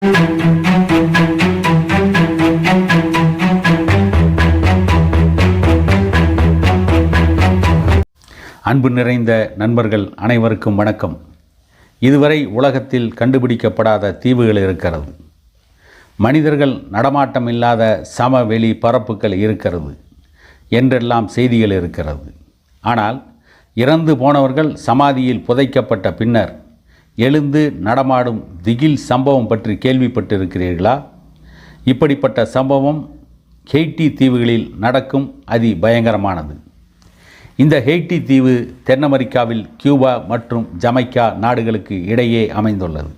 அன்பு நிறைந்த நண்பர்கள் அனைவருக்கும் வணக்கம். இதுவரை உலகத்தில் கண்டுபிடிக்கப்படாத தீவுகள் இருக்கிறது. மனிதர்கள் நடமாட்டம் இல்லாத சமவெளி பரப்புகள் இருக்கிறது என்றெல்லாம் செய்திகள் இருக்கிறது. ஆனால் இறந்து போனவர்கள் சமாதியில் புதைக்கப்பட்ட பின்னர் எழுந்து நடமாடும் திகில் சம்பவம் பற்றி கேள்விப்பட்டிருக்கிறீர்களா? இப்படிப்பட்ட சம்பவம் ஹெய்ட்டி தீவுகளில் நடக்கும் அதி பயங்கரமானது. இந்த ஹெய்ட்டி தீவு தென் அமெரிக்காவில் கியூபா மற்றும் ஜமைக்கா நாடுகளுக்கு இடையே அமைந்துள்ளது.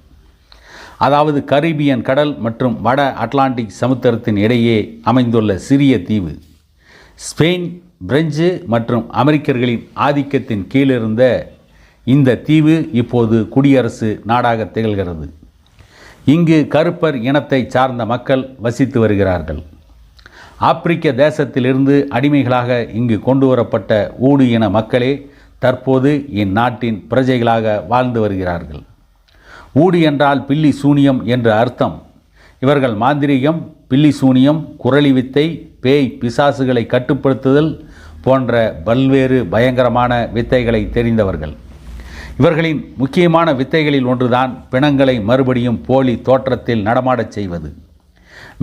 அதாவது கரீபியன் கடல் மற்றும் வட அட்லாண்டிக் சமுத்திரத்தின் இடையே அமைந்துள்ள சிறிய தீவு. ஸ்பெயின், பிரெஞ்சு மற்றும் அமெரிக்கர்களின் ஆதிக்கத்தின் கீழிருந்த இந்த தீவு இப்போது குடியரசு நாடாக திகழ்கிறது. இங்கு கருப்பர் இனத்தை சார்ந்த மக்கள் வசித்து வருகிறார்கள். ஆப்பிரிக்க தேசத்திலிருந்து அடிமைகளாக இங்கு கொண்டு வரப்பட்ட ஊடு இன மக்களே தற்போது இந்நாட்டின் பிரஜைகளாக வாழ்ந்து வருகிறார்கள். ஊடு என்றால் பில்லி சூனியம் என்று அர்த்தம். இவர்கள் மாந்திரீகம், பில்லி சூனியம், குரளி வித்தை, பேய் பிசாசுகளை கட்டுப்படுத்துதல் போன்ற பல்வேறு பயங்கரமான வித்தைகளை தெரிந்தவர்கள். இவர்களின் முக்கியமான வித்தைகளில் ஒன்றுதான் பிணங்களை மறுபடியும் போலி தோற்றத்தில் நடமாடச் செய்வது.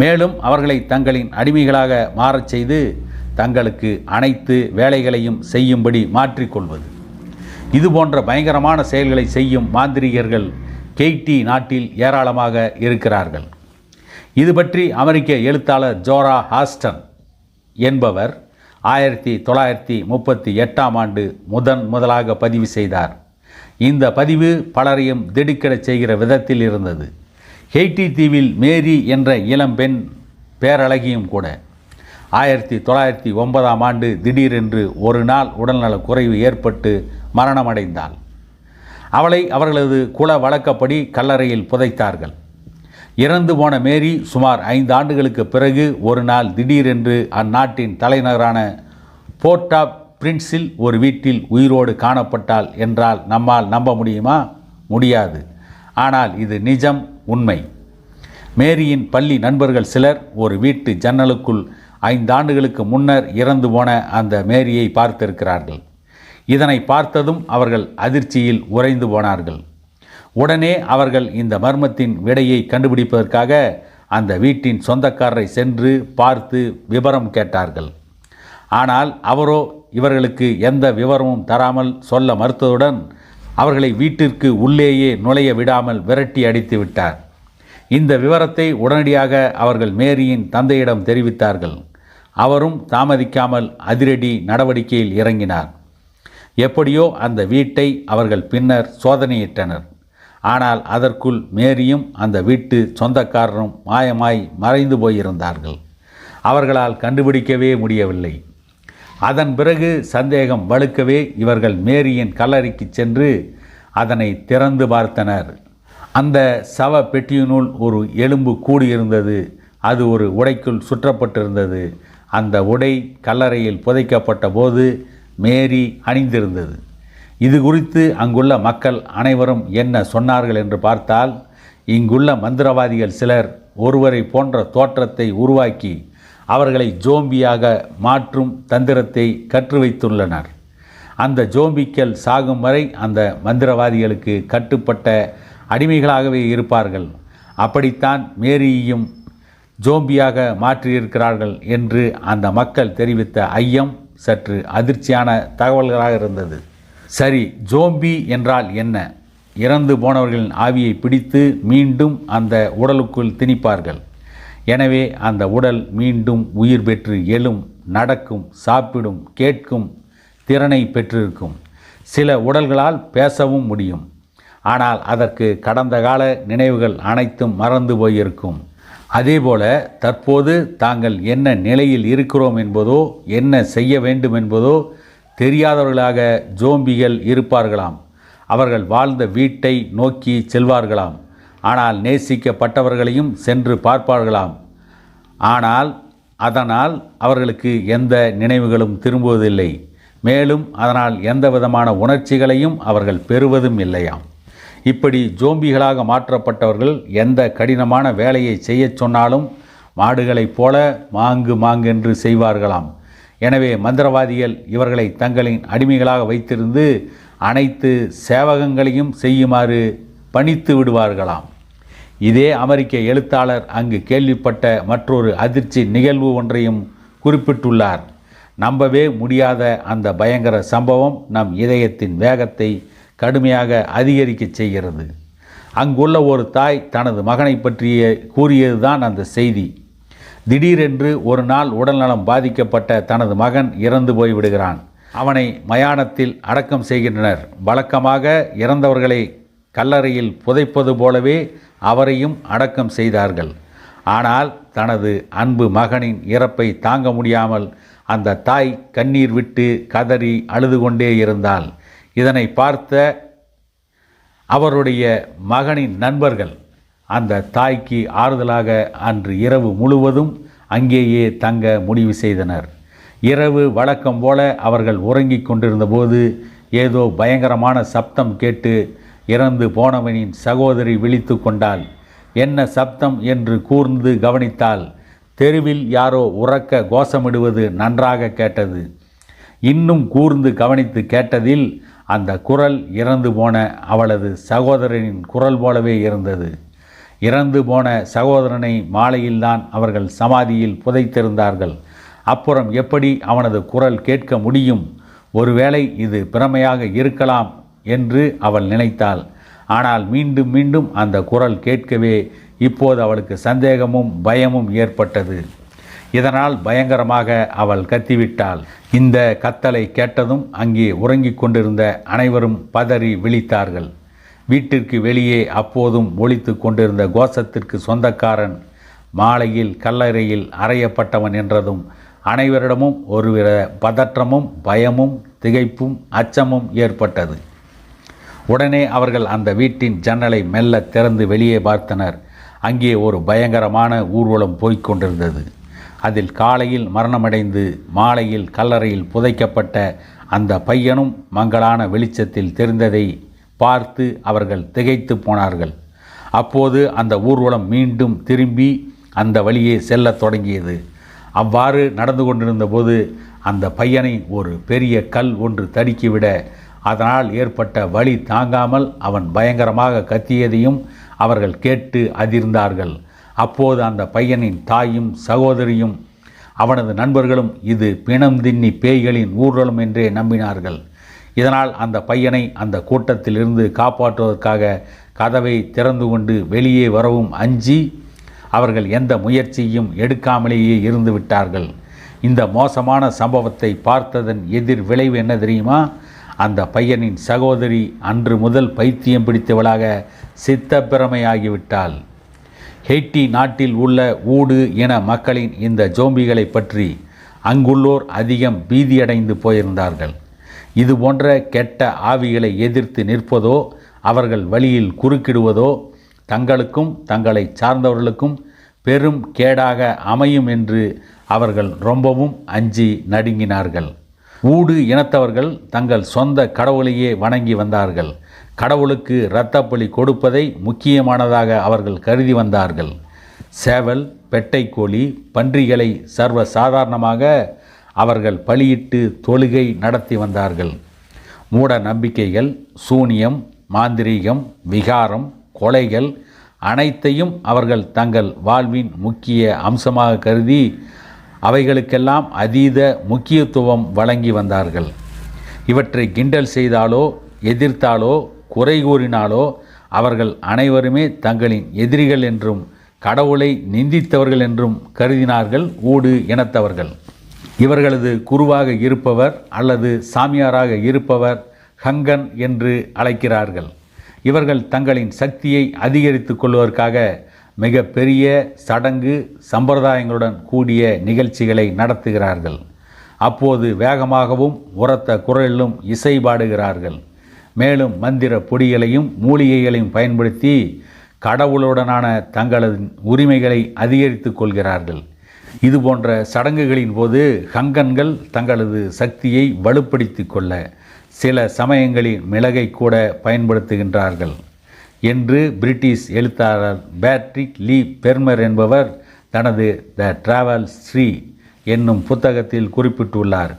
மேலும் அவர்களை தங்களின் அடிமைகளாக மாறச் செய்து தங்களுக்கு அனைத்து வேலைகளையும் செய்யும்படி மாற்றிக்கொள்வது. இதுபோன்ற பயங்கரமான செயல்களை செய்யும் மாந்திரிகர்கள் ஹெய்ட்டி நாட்டில் ஏராளமாக இருக்கிறார்கள். இது பற்றி அமெரிக்க எழுத்தாளர் ஜோரா ஹாஸ்டன் என்பவர் 1938 முதலாக பதிவு செய்தார். இந்த பதிவு பலரையும் திடுக்கிடச் செய்கிற விதத்தில் இருந்தது. ஹெய்ட்டி தீவில் மேரி என்ற இளம்பெண் பேரழகியும் கூட 1909 திடீரென்று ஒரு நாள் உடல்நலக் குறைவு ஏற்பட்டு மரணமடைந்தாள். அவளை அவர்களது குல வழக்கப்படி கல்லறையில் புதைத்தார்கள். இறந்து போன மேரி சுமார் 5 ஆண்டுகளுக்கு பிறகு ஒரு நாள் திடீரென்று அந்நாட்டின் தலைநகரான போர்ட் ஆப் பிரின்ஸில் ஒரு வீட்டில் உயிரோடு காணப்பட்டாள் என்றால் நம்மால் நம்ப முடியுமா? முடியாது. ஆனால் இது நிஜம், உண்மை. மேரியின் பள்ளி நண்பர்கள் சிலர் ஒரு வீட்டு ஜன்னலுக்குள் 5 ஆண்டுகளுக்கு முன்னர் இறந்து போன அந்த மேரியை பார்த்திருக்கிறார்கள். இதனை பார்த்ததும் அவர்கள் அதிர்ச்சியில் உறைந்து போனார்கள். உடனே அவர்கள் இந்த மர்மத்தின் விடையை கண்டுபிடிப்பதற்காக அந்த வீட்டின் சொந்தக்காரரை சென்று பார்த்து விவரம் கேட்டார்கள். ஆனால் அவரோ இவர்களுக்கு எந்த விவரமும் தராமல் சொல்ல மறுத்ததுடன் அவர்களை வீட்டிற்கு உள்ளேயே நுழைய விடாமல் விரட்டி அடித்து விட்டார். இந்த விவரத்தை உடனடியாக அவர்கள் மேரியின் தந்தையிடம் தெரிவித்தார்கள். அவரும் தாமதிக்காமல் அதிரடி நடவடிக்கையில் இறங்கினார். எப்படியோ அந்த வீட்டை அவர்கள் பின்னர் சோதனையிட்டனர். ஆனால் அதற்குள் மேரியும் அந்த வீட்டு சொந்தக்காரரும் மாயமாய் மறைந்து போயிருந்தார்கள். அவர்களால் கண்டுபிடிக்கவே முடியவில்லை. அதன் பிறகு சந்தேகம் வலுக்கவே இவர்கள் மேரியின் கல்லறைக்கு சென்று அதனை திறந்து பார்த்தனர். அந்த சவ பெட்டியினுள் ஒரு எலும்பு கூடியிருந்தது. அது ஒரு உடைக்குள் சுற்றப்பட்டிருந்தது. அந்த உடை கல்லறையில் புதைக்கப்பட்ட போது மேரி அணிந்திருந்தது. இது குறித்து அங்குள்ள மக்கள் அனைவரும் என்ன சொன்னார்கள் என்று பார்த்தால், இங்குள்ள மந்திரவாதிகள் சிலர் ஒருவரை போன்ற தோற்றத்தை உருவாக்கி அவர்களை ஜோம்பியாக மாற்றும் தந்திரத்தை கற்று வைத்துள்ளனர். அந்த ஜோம்பிக்கள் சாகும் வரை அந்த மந்திரவாதிகளுக்கு கட்டுப்பட்ட அடிமைகளாகவே இருப்பார்கள். அப்படித்தான் மேரியையும் ஜோம்பியாக மாற்றியிருக்கிறார்கள் என்று அந்த மக்கள் தெரிவித்த ஐயம் சற்று அதிர்ச்சியான தகவல்களாக இருந்தது. சரி, ஜோம்பி என்றால் என்ன? இறந்து போனவர்களின் ஆவியை பிடித்து மீண்டும் அந்த உடலுக்குள் திணிப்பார்கள். எனவே அந்த உடல் மீண்டும் உயிர் பெற்று எழும், நடக்கும், சாப்பிடும், கேட்கும் திறனை பெற்றிருக்கும். சில உடல்களால் பேசவும் முடியும். ஆனால் அதற்கு கடந்த கால நினைவுகள் அனைத்தும் மறந்து போயிருக்கும். அதேபோல தற்போது தாங்கள் என்ன நிலையில் இருக்கிறோம் என்பதோ என்ன செய்ய வேண்டும் என்பதோ தெரியாதவர்களாக ஜோம்பிகள் இருப்பார்களாம். அவர்கள் வாழ்ந்த வீட்டை நோக்கி செல்வார்களாம். ஆனால் நேசிக்கப்பட்டவர்களையும் சென்று பார்ப்பார்களாம். ஆனால் அதனால் அவர்களுக்கு எந்த நினைவுகளும் திரும்புவதில்லை. மேலும் அதனால் எந்த விதமான உணர்ச்சிகளையும் அவர்கள் பெறுவதும் இல்லையாம். இப்படி ஜோம்பிகளாக மாற்றப்பட்டவர்கள் எந்த கடினமான வேலையை செய்யச் சொன்னாலும் மாடுகளைப் போல மாங்கு மாங்கென்று செய்வார்களாம். எனவே மந்திரவாதிகள் இவர்களை தங்களின் அடிமைகளாக வைத்திருந்து அனைத்து சேவகங்களையும் செய்யுமாறு பணித்து விடுவார்களாம். இதே அமெரிக்க எழுத்தாளர் அங்கு கேள்விப்பட்ட மற்றொரு அதிர்ச்சி நிகழ்வு ஒன்றையும் குறிப்பிட்டுள்ளார். நம்பவே முடியாத அந்த பயங்கர சம்பவம் நம் இதயத்தின் வேகத்தை கடுமையாக அதிகரிக்க செய்கிறது. அங்குள்ள ஒரு தாய் தனது மகனை பற்றிய கூறியதுதான் அந்த செய்தி. திடீரென்று ஒரு நாள் உடல்நலம் பாதிக்கப்பட்ட தனது மகன் இறந்து போய்விடுகிறான். அவனை மயானத்தில் அடக்கம் செய்கின்றனர். வழக்கமாக இறந்தவர்களை கல்லறையில் புதைப்பது போலவே அவரையும் அடக்கம் செய்தார்கள். ஆனால் தனது அன்பு மகனின் இறப்பை தாங்க முடியாமல் அந்த தாய் கண்ணீர் விட்டு கதறி அழுது கொண்டே இருந்தாள். இதனை பார்த்த அவருடைய மகனின் நண்பர்கள் அந்த தாய்க்கு ஆறுதலாக அன்று இரவு முழுவதும் அங்கேயே தங்க முடிவு செய்தனர். இரவு வழக்கம் போல அவர்கள் உறங்கிக் கொண்டிருந்தபோது ஏதோ பயங்கரமான சப்தம் கேட்டு இறந்து போனவனின் சகோதரி விழித்து கொண்டாள். என்ன சப்தம் என்று கூர்ந்து கவனித்தாள். தெருவில் யாரோ உறக்க கோஷமிடுவது நன்றாக கேட்டது. இன்னும் கூர்ந்து கவனித்து கேட்டதில் அந்த குரல் இறந்து போன அவளது சகோதரனின் குரல் போலவே இருந்தது. இறந்து போன சகோதரனை மாலையில்தான் அவர்கள் சமாதியில் புதைத்திருந்தார்கள். அப்புறம் எப்படி அவனது குரல் கேட்க முடியும்? ஒருவேளை இது பிரமையாக இருக்கலாம் என்று அவள் நினைத்தாள். ஆனால் மீண்டும் மீண்டும் அந்த குரல் கேட்கவே இப்போது அவளுக்கு சந்தேகமும் பயமும் ஏற்பட்டது. இதனால் பயங்கரமாக அவள் கத்திவிட்டாள். இந்த கத்தலை கேட்டதும் அங்கே உறங்கிக் கொண்டிருந்த அனைவரும் பதறி விழித்தார்கள். வீட்டிற்கு வெளியே அப்போதும் ஒலித்து கொண்டிருந்த கோஷத்திற்கு சொந்தக்காரன் மாலையில் கல்லறையில் அறையப்பட்டவன் என்றதும் அனைவரிடமும் ஒருவித பதற்றமும் பயமும் திகைப்பும் அச்சமும் ஏற்பட்டது. உடனே அவர்கள் அந்த வீட்டின் ஜன்னலை மெல்ல திறந்து வெளியே பார்த்தனர். அங்கே ஒரு பயங்கரமான ஊர்வலம் போய்க் கொண்டிருந்தது. அதில் காலையில் மரணமடைந்து மாலையில் கல்லறையில் புதைக்கப்பட்ட அந்த பையனும் மங்கலான வெளிச்சத்தில் தெரிந்ததை பார்த்து அவர்கள் திகைத்து போனார்கள். அப்போது அந்த ஊர்வலம் மீண்டும் திரும்பி அந்த வழியே செல்லத் தொடங்கியது. அவ்வாறு நடந்து கொண்டிருந்த போது அந்த பையனை ஒரு பெரிய கல் ஒன்று தடுக்கிவிட அதனால் ஏற்பட்ட வலி தாங்காமல் அவன் பயங்கரமாக கத்தியதையும் அவர்கள் கேட்டு அதிர்ந்தார்கள். அப்போது அந்த பையனின் தாயும் சகோதரியும் அவனது நண்பர்களும் இது பிணம் தின்னி பேய்களின் ஊர்வலம் என்றே நம்பினார்கள். இதனால் அந்த பையனை அந்த கூட்டத்திலிருந்து காப்பாற்றுவதற்காக கதவை திறந்து கொண்டு வெளியே வரவும் அஞ்சி அவர்கள் எந்த முயற்சியும் எடுக்காமலேயே இருந்து விட்டார்கள். இந்த மோசமான சம்பவத்தை பார்த்ததன் எதிர் விளைவு என்ன தெரியுமா? அந்த பையனின் சகோதரி அன்று முதல் பைத்தியம் பிடித்தவளாக சித்தப்பிரமையாகிவிட்டாள். ஹெய்ட்டி நாட்டில் உள்ள ஊடு இன மக்களின் இந்த ஜோம்பிகளை பற்றி அங்குள்ளோர் அதிகம் பீதியடைந்து போயிருந்தார்கள். இது போன்ற கெட்ட ஆவிகளை எதிர்த்து நிற்பதோ அவர்கள் வழியில் குறுக்கிடுவதோ தங்களுக்கும் தங்களை சார்ந்தவர்களுக்கும் பெரும் கேடாக அமையும் என்று அவர்கள் ரொம்பவும் அஞ்சி நடுங்கினார்கள். ஊடு இனத்தவர்கள் தங்கள் சொந்த கடவுளையே வணங்கி வந்தார்கள். கடவுளுக்கு இரத்தப்பலி கொடுப்பதை முக்கியமானதாக அவர்கள் கருதி வந்தார்கள். சேவல், பெட்டைக்கோழி, பன்றிகளை சர்வ சாதாரணமாக அவர்கள் பலியிட்டு தொழுகை நடத்தி வந்தார்கள். மூட நம்பிக்கைகள், சூனியம், மாந்திரீகம், விகாரம், கொலைகள் அனைத்தையும் அவர்கள் தங்கள் வாழ்வின் முக்கிய அம்சமாக கருதி அவைகளுக்கெல்லாம் அதீத முக்கியத்துவம் வழங்கி வந்தார்கள். இவற்றை கிண்டல் செய்தாலோ எதிர்த்தாலோ குறை கூறினாலோ அவர்கள் அனைவருமே தங்களின் எதிரிகள் என்றும் கடவுளை நிந்தித்தவர்கள் என்றும் கருதினார்கள் ஊடு இனத்தவர்கள். இவர்களது குருவாக இருப்பவர் அல்லது சாமியாராக இருப்பவர் ஹங்கன் என்று அழைக்கிறார்கள். இவர்கள் தங்களின் சக்தியை அதிகரித்து கொள்வதற்காக மிக பெரிய சடங்கு சம்பிரதாயங்களுடன் கூடிய நிகழ்ச்சிகளை நடத்துகிறார்கள். அப்போது வேகமாகவும் உரத்த குரலிலும் இசை பாடுகிறார்கள். மேலும் மந்திர பொடிகளையும் மூலிகைகளையும் பயன்படுத்தி கடவுளுடனான தங்களது உரிமைகளை அதிகரித்து கொள்கிறார்கள். இது போன்ற சடங்குகளின் போது ஹங்கன்கள் தங்களது சக்தியை வலுப்படுத்தி கொள்ள சில சமயங்களில் மிளகை கூட பயன்படுத்துகின்றார்கள். என்று பிரிட்டிஷ் எழுத்தாளர் பேட்ரிக் லீ பெர்மர் என்பவர் தனது த டிராவல் ஸ்ரீ என்னும் புத்தகத்தில் குறிப்பிட்டுள்ளார்.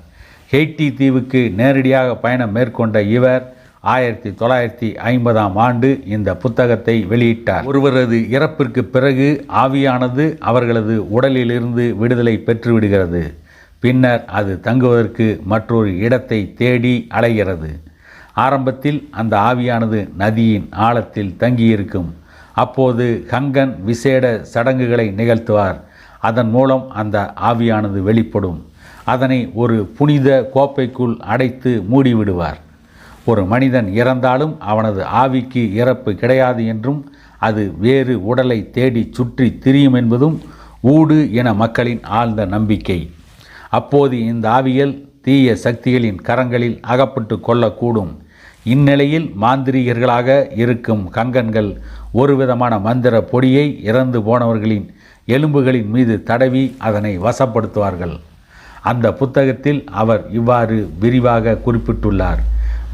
ஹெய்ட்டி தீவுக்கு நேரடியாக பயணம் மேற்கொண்ட இவர் 1950ஆம் ஆண்டு இந்த புத்தகத்தை வெளியிட்டார். ஒருவரது இறப்பிற்கு பிறகு ஆவியானது அவர்களது உடலிலிருந்து விடுதலை பெற்றுவிடுகிறது. பின்னர் அது தங்குவதற்கு மற்றொரு இடத்தை தேடி அலைகிறது. ஆரம்பத்தில் அந்த ஆவியானது நதியின் ஆழத்தில் தங்கியிருக்கும். அப்போது ஹங்கன் விசேட சடங்குகளை நிகழ்த்துவார். அதன் மூலம் அந்த ஆவியானது வெளிப்படும். அதனை ஒரு புனித கோப்பைக்குள் அடைத்து மூடிவிடுவார். ஒரு மனிதன் இறந்தாலும் அவனது ஆவிக்கு இறப்பு கிடையாது என்றும் அது வேறு உடலை தேடி சுற்றி திரியும் என்பதும் ஊடு என மக்களின் ஆழ்ந்த நம்பிக்கை. அப்போது இந்த ஆவிகள் தீய சக்திகளின் கரங்களில் அகப்பட்டு கொள்ளக்கூடும். இந்நிலையில் மாந்திரீகர்களாக இருக்கும் கங்கன்கள் ஒரு விதமான மந்திர பொடியை இறந்து போனவர்களின் எலும்புகளின் மீது தடவி அதனை வசப்படுத்துவார்கள். அந்த புத்தகத்தில் அவர் இவ்வாறு விரிவாக குறிப்பிட்டுள்ளார்.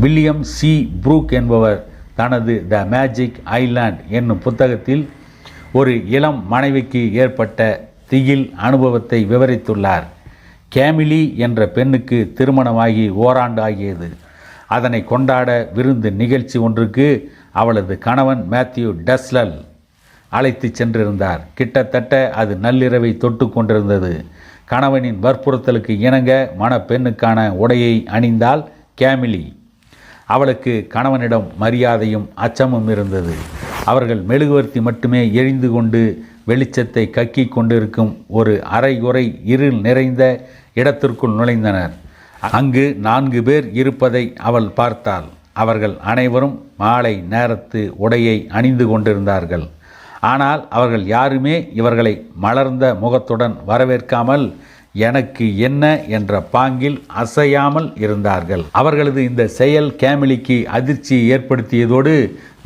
வில்லியம் சி ப்ரூக் என்பவர் தனது த மேஜிக் ஐலாண்ட் என்னும் புத்தகத்தில் ஒரு இளம் மனைவிக்கு ஏற்பட்ட திகில் அனுபவத்தை விவரித்துள்ளார். கேமிலி என்ற பெண்ணுக்கு திருமணமாகி ஓராண்டு ஆகியது. அதனை கொண்டாட விருந்து நிகழ்ச்சி ஒன்றுக்கு அவளது கணவன் மேத்யூ டஸ்லல் அழைத்து சென்றிருந்தார். கிட்டத்தட்ட அது நள்ளிரவை தொட்டு கொண்டிருந்தது. கணவனின் வற்புறுத்தலுக்கு இணங்க மணப்பெண்ணுக்கான உடையை அணிந்தாள் கேமிலி. அவளுக்கு கணவனிடம் மரியாதையும் அச்சமும் இருந்தது. அவர்கள் மெழுகுவர்த்தி மட்டுமே எரிந்து கொண்டு வெளிச்சத்தை கக்கி கொண்டிருக்கும் ஒரு அரைகுறை இருள் நிறைந்த இடத்திற்குள் நுழைந்தனர். அங்கு 4 பேர் இருப்பதை அவள் பார்த்தாள். அவர்கள் அனைவரும் மாலை நேரத்து உடையை அணிந்து கொண்டிருந்தார்கள். ஆனால் அவர்கள் யாருமே இவர்களை மலர்ந்த முகத்துடன் வரவேற்காமல் எனக்கு என்ன என்ற பாங்கில் அசையாமல் இருந்தார்கள். அவர்களது இந்த செயல் கேமிலிக்கு அதிர்ச்சியை ஏற்படுத்தியதோடு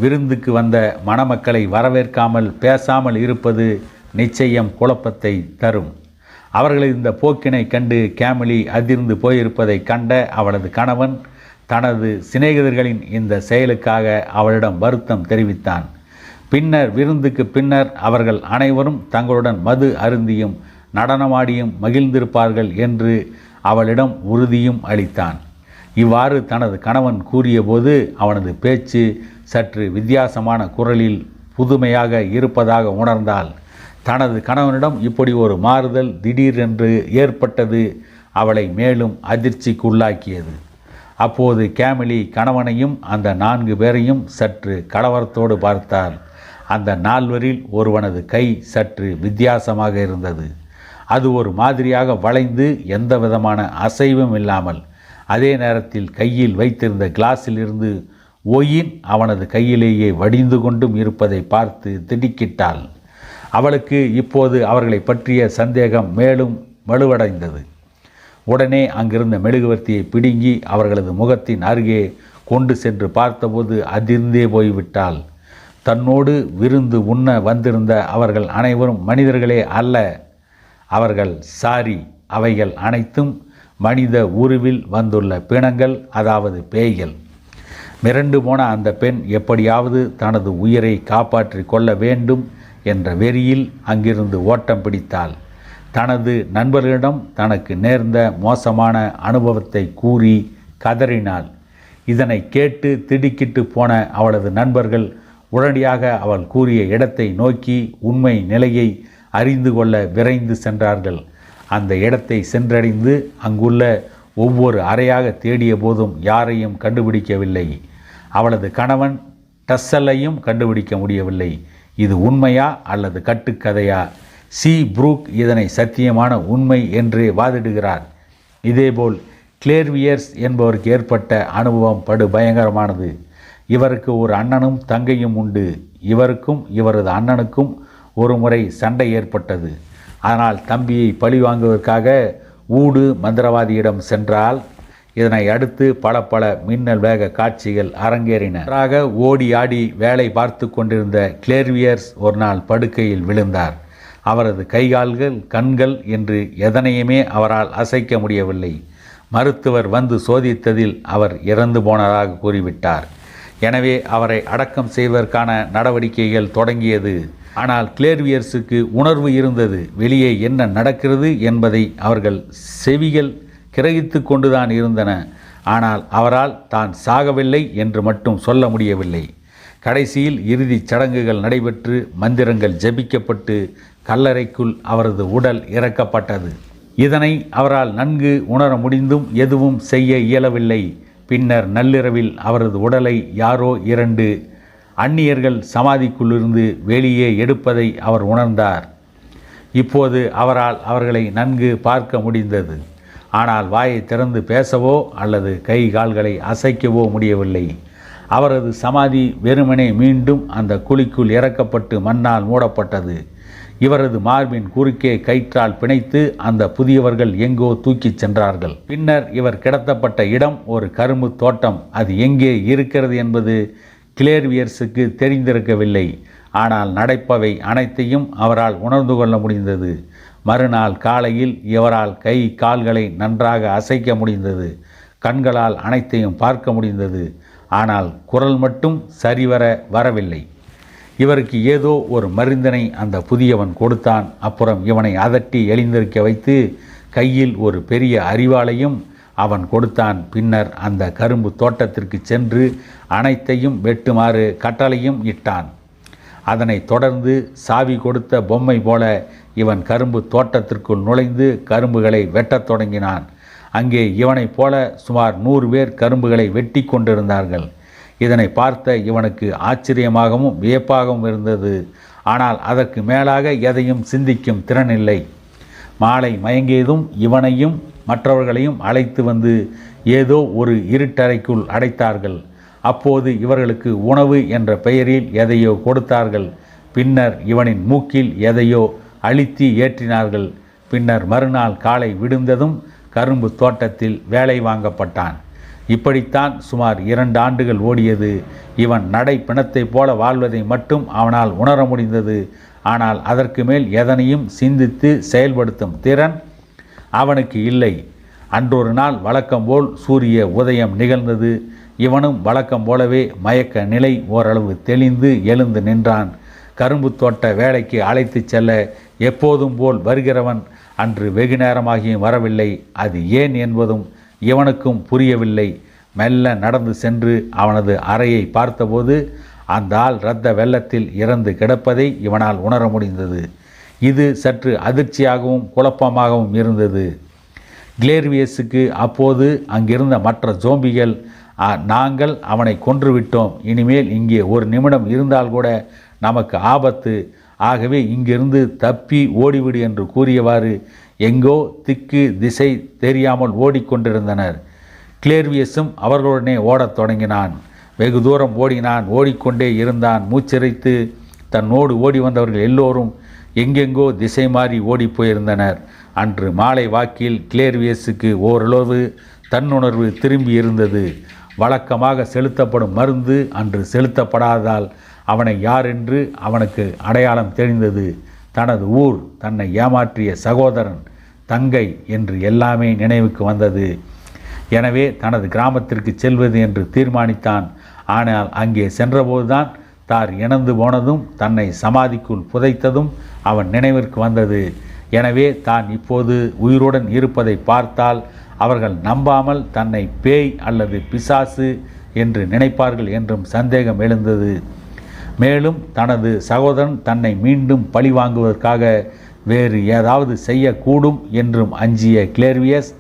விருந்துக்கு வந்த மணமக்களை வரவேற்காமல் பேசாமல் இருப்பது நிச்சயம் குழப்பத்தை தரும். அவர்களது இந்த போக்கினை கண்டு கேமிலி அதிர்ந்து போயிருப்பதை கண்ட அவளது கணவன் தனது சிநேகிதர்களின் இந்த செயலுக்காக அவளிடம் வருத்தம் தெரிவித்தான். பின்னர் விருந்துக்கு பின்னர் அவர்கள் அனைவரும் தங்களுடன் மது அருந்தியும் நடனமாடியும் மகிழ்ந்திருப்பார்கள் என்று அவளிடம் உறுதியும் அளித்தான். இவ்வாறு தனது கணவன் கூறியபோது அவனது பேச்சு சற்று வித்தியாசமான குரலில் புதுமையாக இருப்பதாக உணர்ந்தாள். தனது கணவனிடம் இப்படி ஒரு மாறுதல் திடீரென்று ஏற்பட்டது அவளை மேலும் அதிர்ச்சிக்குள்ளாக்கியது. அப்போது கேமிலி கணவனையும் அந்த 4 பேரையும் சற்று கலவரத்தோடு பார்த்தாள். அந்த 4வரில் ஒருவனது கை சற்று வித்தியாசமாக இருந்தது. அது ஒரு மாதிரியாக வளைந்து எந்த விதமான அசைவும் இல்லாமல் அதே நேரத்தில் கையில் வைத்திருந்த கிளாஸில் இருந்து ஒயின் அவனது கையிலேயே வடிந்து கொண்டும் இருப்பதை பார்த்து திடுக்கிட்டாள். அவளுக்கு இப்போது அவர்களை பற்றிய சந்தேகம் மேலும் வலுவடைந்தது. உடனே அங்கிருந்த மெழுகுவர்த்தியை பிடுங்கி அவர்களது முகத்தின் அருகே கொண்டு சென்று பார்த்தபோது அதிர்ந்தே போய்விட்டாள். தன்னோடு விருந்து உண்ண வந்திருந்த அவர்கள் அனைவரும் மனிதர்களே அல்ல. அவர்கள் அவைகள் அனைத்தும் மனித உருவில் வந்துள்ள பிணங்கள், அதாவது பேய்கள். மிரண்டு போன அந்த பெண் எப்படியாவது தனது உயிரை காப்பாற்றி கொள்ள வேண்டும் என்ற வெறியில் அங்கிருந்து ஓட்டம் பிடித்தாள். தனது நண்பர்களிடம் தனக்கு நேர்ந்த மோசமான அனுபவத்தை கூறி கதறினாள். இதனை கேட்டு திடுக்கிட்டு போன அவளது நண்பர்கள் உடனடியாக அவள் கூறிய இடத்தை நோக்கி உண்மை நிலையை அறிந்து கொள்ள விரைந்து சென்றார்கள். அந்த இடத்தை சென்றடைந்து அங்குள்ள ஒவ்வொரு அறையாக தேடிய போதும் யாரையும் கண்டுபிடிக்கவில்லை. அவளது கணவன் டஸ்ஸலையும் கண்டுபிடிக்க முடியவில்லை. இது உண்மையா அல்லது கட்டுக்கதையா? சி ப்ரூக் இதனை சத்தியமான உண்மை என்றே வாதிடுகிறார். இதேபோல் கிளேர்வியர்ஸ் என்பவருக்கு ஏற்பட்ட அனுபவம் படு பயங்கரமானது. இவருக்கு ஒரு அண்ணனும் தங்கையும் உண்டு. இவருக்கும் இவரது அண்ணனுக்கும் ஒரு முறை சண்டை ஏற்பட்டது. ஆனால் தம்பியை பழி வாங்குவதற்காக ஊடு மந்திரவாதியிடம் சென்றால் இதனை அடுத்து பல மின்னல் வேக காட்சிகள் அரங்கேறின. ஓடி ஆடி வேலை பார்த்து கொண்டிருந்த கிளேர்வியர்ஸ் ஒரு நாள் படுக்கையில் விழுந்தார். அவரது கைகால்கள் கண்கள் என்று எதனையுமே அவரால் அசைக்க முடியவில்லை. மருத்துவர் வந்து சோதித்ததில் அவர் இறந்து போனதாக கூறிவிட்டார். எனவே அவரை அடக்கம் செய்வதற்கான நடவடிக்கைகள் தொடங்கியது. ஆனால் கிளேர்வியர்ஸுக்கு உணர்வு இருந்தது. வெளியே என்ன நடக்கிறது என்பதை அவர்கள் செவிகள் கிரகித்து கொண்டுதான் இருந்தன. ஆனால் அவரால் தான் சாகவில்லை என்று மட்டும் சொல்ல முடியவில்லை. கடைசியில் இறுதிச் சடங்குகள் நடைபெற்று மந்திரங்கள் ஜபிக்கப்பட்டு கல்லறைக்குள் அவரது உடல் இறக்கப்பட்டது. இதனை அவரால் நன்கு உணர முடிந்தும் எதுவும் செய்ய இயலவில்லை. பின்னர் நள்ளிரவில் அவரது உடலை யாரோ 2 அந்நியர்கள் சமாதிக்குள்ளிருந்து வெளியே எடுப்பதை அவர் உணர்ந்தார். இப்போது அவரால் அவர்களை நன்கு பார்க்க முடிந்தது. ஆனால் வாயை திறந்து பேசவோ அல்லது கை கால்களை அசைக்கவோ முடியவில்லை. அவரது சமாதி வெறுமனே மீண்டும் அந்த குழிக்குள் இறக்கப்பட்டு மண்ணால் மூடப்பட்டது. இவரது மார்பின் குறுக்கே கயிற்றால் பிணைத்து அந்த புதியவர்கள் எங்கோ தூக்கிச் சென்றார்கள். பின்னர் இவர் கிடத்தப்பட்ட இடம் ஒரு கரும்பு தோட்டம். அது எங்கே இருக்கிறது என்பது கிளேர்வியர்ஸுக்கு தெரிந்திருக்கவில்லை. ஆனால் நடப்பவை அனைத்தையும் அவரால் உணர்ந்து கொள்ள முடிந்தது. மறுநாள் காலையில் இவரால் கை கால்களை நன்றாக அசைக்க முடிந்தது. கண்களால் அனைத்தையும் பார்க்க முடிந்தது. ஆனால் குரல் மட்டும் சரிவர வரவில்லை. இவருக்கு ஏதோ ஒரு மருந்தினை அந்த புதியவன் கொடுத்தான். அப்புறம் இவனை அதட்டி எழுந்திருக்க வைத்து கையில் ஒரு பெரிய அரிவாளையும் அவன் கொடுத்தான். பின்னர் அந்த கரும்பு தோட்டத்திற்கு சென்று அனைத்தையும் வெட்டுமாறு கட்டளையும் இட்டான். அதனை தொடர்ந்து சாவி கொடுத்த பொம்மை போல இவன் கரும்பு தோட்டத்திற்குள் நுழைந்து கரும்புகளை வெட்டத் தொடங்கினான். அங்கே இவனைப் போல சுமார் 100 பேர் கரும்புகளை வெட்டி கொண்டிருந்தார்கள். இதனை பார்த்த இவனுக்கு ஆச்சரியமாகவும் வியப்பாகவும் இருந்தது. ஆனால் அதற்கு மேலாக எதையும் சிந்திக்கும் திறனில்லை. மாலை மயங்கியதும் இவனையும் மற்றவர்களையும் அழைத்து வந்து ஏதோ ஒரு இருட்டறைக்குள் அடைத்தார்கள். அப்போது இவர்களுக்கு உணவு என்ற பெயரில் எதையோ கொடுத்தார்கள். பின்னர் இவனின் மூக்கில் எதையோ அழுத்தி ஏற்றினார்கள். பின்னர் மறுநாள் காலை விடுந்ததும் கரும்பு தோட்டத்தில் வேலை வாங்கப்பட்டான். இப்படித்தான் சுமார் 2 ஆண்டுகள் ஓடியது. இவன் நடை பிணத்தைப் போல வாழ்வதை மட்டும் அவனால் உணர முடிந்தது. ஆனால் அதற்கு மேல் எதனையும் சிந்தித்து செயல்படுத்தும் திறன் அவனுக்கு இல்லை. அன்றொரு நாள் வழக்கம்போல் சூரிய உதயம் நிகழ்ந்தது. இவனும் வழக்கம் போலவே மயக்க நிலை ஓரளவு தெளிந்து எழுந்து நின்றான். கரும்பு தோட்ட வேலைக்கு அழைத்து செல்ல எப்போதும் போல் வருகிறவன் அன்று வெகு நேரமாகியும் வரவில்லை. அது ஏன் என்பதும் இவனுக்கும் புரியவில்லை. மெல்ல நடந்து சென்று அவனது அறையை பார்த்தபோது அந்த ஆள் இரத்த வெள்ளத்தில் இறந்து கிடப்பதை இவனால் உணர முடிந்தது. இது சற்று அதிர்ச்சியாகவும் குழப்பமாகவும் இருந்தது. கிளேர்வியஸுக்கு அப்போது அங்கிருந்த மற்ற ஜோம்பிகள், நாங்கள் அவனை கொன்றுவிட்டோம், இனிமேல் இங்கே ஒரு நிமிடம் இருந்தால் கூட நமக்கு ஆபத்து, ஆகவே இங்கிருந்து தப்பி ஓடிவிடு என்று கூறியவாறு எங்கோ திக்கு திசை தெரியாமல் ஓடிக்கொண்டிருந்தனர். கிளேர்வியஸும் அவர்களுடனே ஓடத் தொடங்கினான். வெகு தூரம் ஓடினான். ஓடிக்கொண்டே இருந்தான். மூச்சிறைத்து தன்னோடு ஓடி வந்தவர்கள் எல்லோரும் எங்கெங்கோ திசை மாறி ஓடிப்போயிருந்தனர். அன்று மாலை வாக்கில் கிளேர்வியஸுக்கு ஓரளவு தன்னுணர்வு திரும்பி இருந்தது. வழக்கமாக செலுத்தப்படும் மருந்து அன்று செலுத்தப்படாததால் அவனை யார் என்று அவனுக்கு அடையாளம் தெரிந்தது. தனது ஊர், தன்னை ஏமாற்றிய சகோதரன், தங்கை என்று எல்லாமே நினைவுக்கு வந்தது. எனவே தனது கிராமத்திற்கு செல்வது என்று தீர்மானித்தான். ஆனால் அங்கே சென்றபோதுதான் தார் இணந்து போனதும் தன்னை சமாதிக்குள் புதைத்ததும் அவன் நினைவிற்கு வந்தது. எனவே தான் இப்போது உயிருடன் இருப்பதை பார்த்தால் அவர்கள் நம்பாமல் தன்னை பேய் அல்லது பிசாசு என்று நினைப்பார்கள் என்றும் சந்தேகம் எழுந்தது. மேலும் தனது சகோதரன் தன்னை மீண்டும் பழி வாங்குவதற்காக வேறு ஏதாவது செய்யக்கூடும் என்றும் அஞ்சிய கிளேர்வியஸ்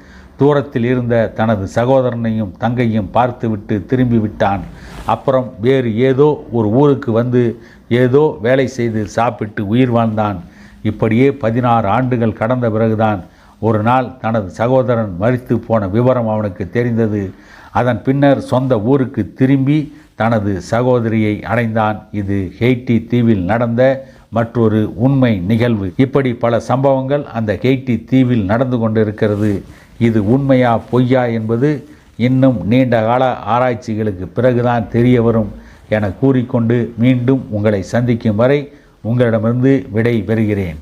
தூரத்தில் இருந்த தனது சகோதரனையும் தங்கையும் பார்த்துவிட்டு திரும்பி விட்டான். அப்புறம் வேறு ஏதோ ஒரு ஊருக்கு வந்து ஏதோ வேலை செய்து சாப்பிட்டு உயிர் வாழ்ந்தான். இப்படியே 16 ஆண்டுகள் கடந்த பிறகுதான் ஒரு நாள் தனது சகோதரன் மரித்து போன விவரம் அவனுக்கு தெரிந்தது. அதன் பின்னர் சொந்த ஊருக்கு திரும்பி தனது சகோதரியை அடைந்தான். இது ஹெய்ட்டி தீவில் நடந்த மற்றொரு உண்மை நிகழ்வு. இப்படி பல சம்பவங்கள் அந்த ஹெய்ட்டி தீவில் நடந்து கொண்டிருக்கிறது. இது உண்மையா பொய்யா என்பது இன்னும் நீண்ட கால ஆராய்ச்சிகளுக்கு பிறகுதான் தெரிய வரும் என கூறிக்கொண்டு மீண்டும் உங்களை சந்திக்கும் வரை உங்களிடமிருந்து விடை பெறுகிறேன்.